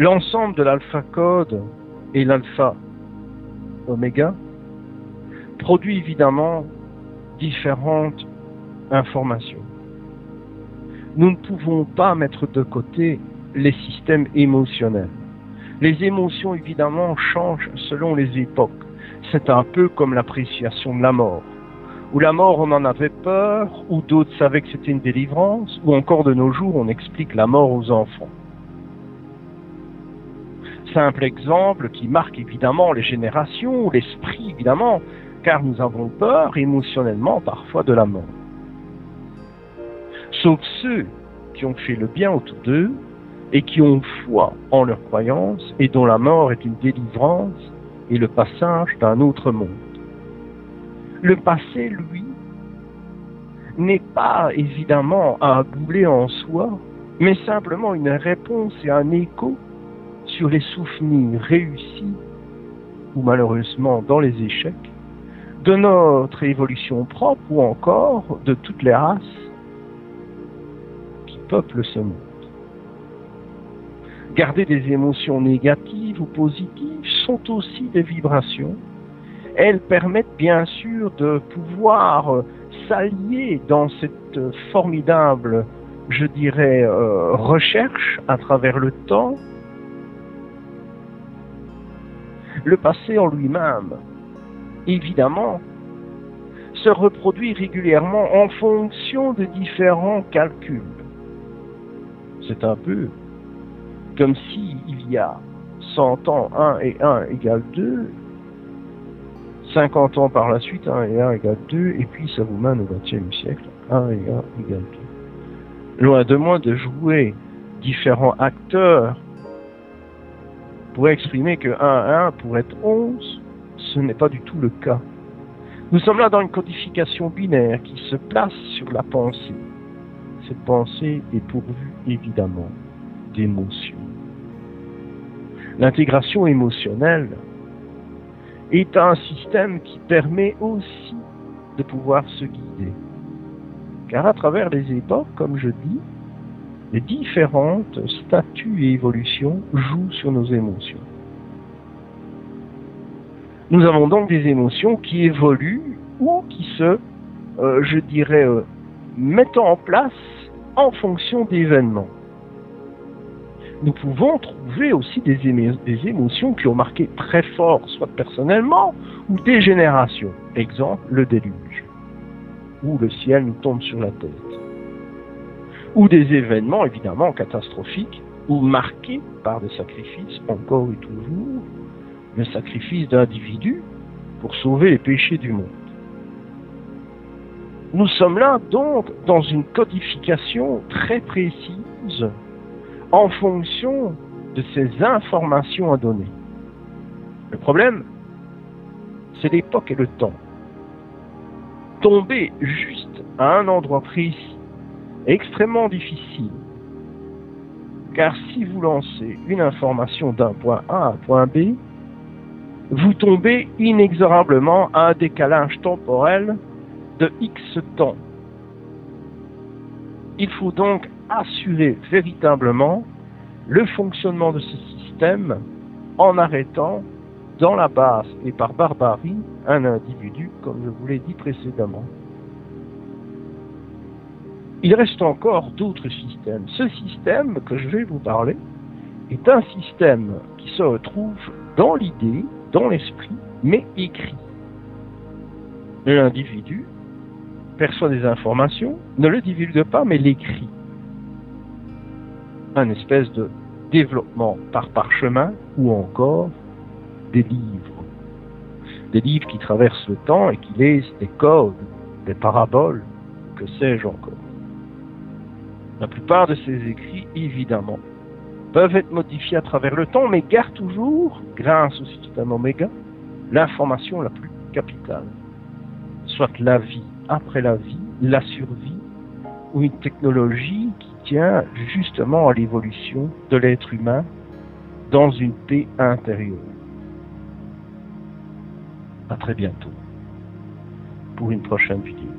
L'ensemble de l'alpha-code et l'alpha-oméga produit évidemment différentes informations. Nous ne pouvons pas mettre de côté les systèmes émotionnels. Les émotions, évidemment, changent selon les époques. C'est un peu comme l'appréciation de la mort. Où la mort, on en avait peur, ou d'autres savaient que c'était une délivrance, ou encore de nos jours, on explique la mort aux enfants. Simple exemple qui marque évidemment les générations, l'esprit évidemment, car nous avons peur émotionnellement parfois de la mort. Sauf ceux qui ont fait le bien autour d'eux et qui ont foi en leurs croyances et dont la mort est une délivrance et le passage d'un autre monde. Le passé, lui, n'est pas évidemment à bouler en soi, mais simplement une réponse et un écho sur les souvenirs réussis, ou malheureusement dans les échecs, de notre évolution propre ou encore de toutes les races qui peuplent ce monde. Garder des émotions négatives ou positives sont aussi des vibrations. Elles permettent bien sûr de pouvoir s'allier dans cette formidable, je dirais, recherche à travers le temps. Le passé en lui-même, évidemment, se reproduit régulièrement en fonction de différents calculs. C'est un peu comme si il y a 100 ans, 1 et 1 égale 2, 50 ans par la suite, 1 et 1 égale 2, et puis ça vous mène au XXe siècle, 1 et 1 égale 2. Loin de moi de jouer différents acteurs pour exprimer que 1 à 1 pourrait être 11, ce n'est pas du tout le cas. Nous sommes là dans une codification binaire qui se place sur la pensée. Cette pensée est pourvue évidemment d'émotions. L'intégration émotionnelle est un système qui permet aussi de pouvoir se guider. Car à travers les époques, comme je dis, les différentes statuts et évolutions jouent sur nos émotions. Nous avons donc des émotions qui évoluent ou qui se, je dirais, mettent en place en fonction d'événements. Nous pouvons trouver aussi des émotions qui ont marqué très fort, soit personnellement ou des générations. Exemple, le déluge, où le ciel nous tombe sur la tête. Ou des événements évidemment catastrophiques ou marqués par des sacrifices, encore et toujours, le sacrifice d'individus pour sauver les péchés du monde. Nous sommes là donc dans une codification très précise en fonction de ces informations à donner. Le problème, c'est l'époque et le temps. Tomber juste à un endroit précis est extrêmement difficile, car si vous lancez une information d'un point A à un point B, vous tombez inexorablement à un décalage temporel de X temps. Il faut donc assurer véritablement le fonctionnement de ce système en arrêtant dans la base et par barbarie un individu, comme je vous l'ai dit précédemment. Il reste encore d'autres systèmes. Ce système que je vais vous parler est un système qui se retrouve dans l'idée, dans l'esprit, mais écrit. L'individu perçoit des informations, ne le divulgue pas, mais l'écrit. Un espèce de développement par parchemin ou encore des livres. Des livres qui traversent le temps et qui lisent des codes, des paraboles, que sais-je encore. La plupart de ces écrits, évidemment, peuvent être modifiés à travers le temps, mais gardent toujours, grâce au système Oméga, l'information la plus capitale. Soit la vie après la vie, la survie, ou une technologie qui tient justement à l'évolution de l'être humain dans une paix intérieure. À très bientôt pour une prochaine vidéo.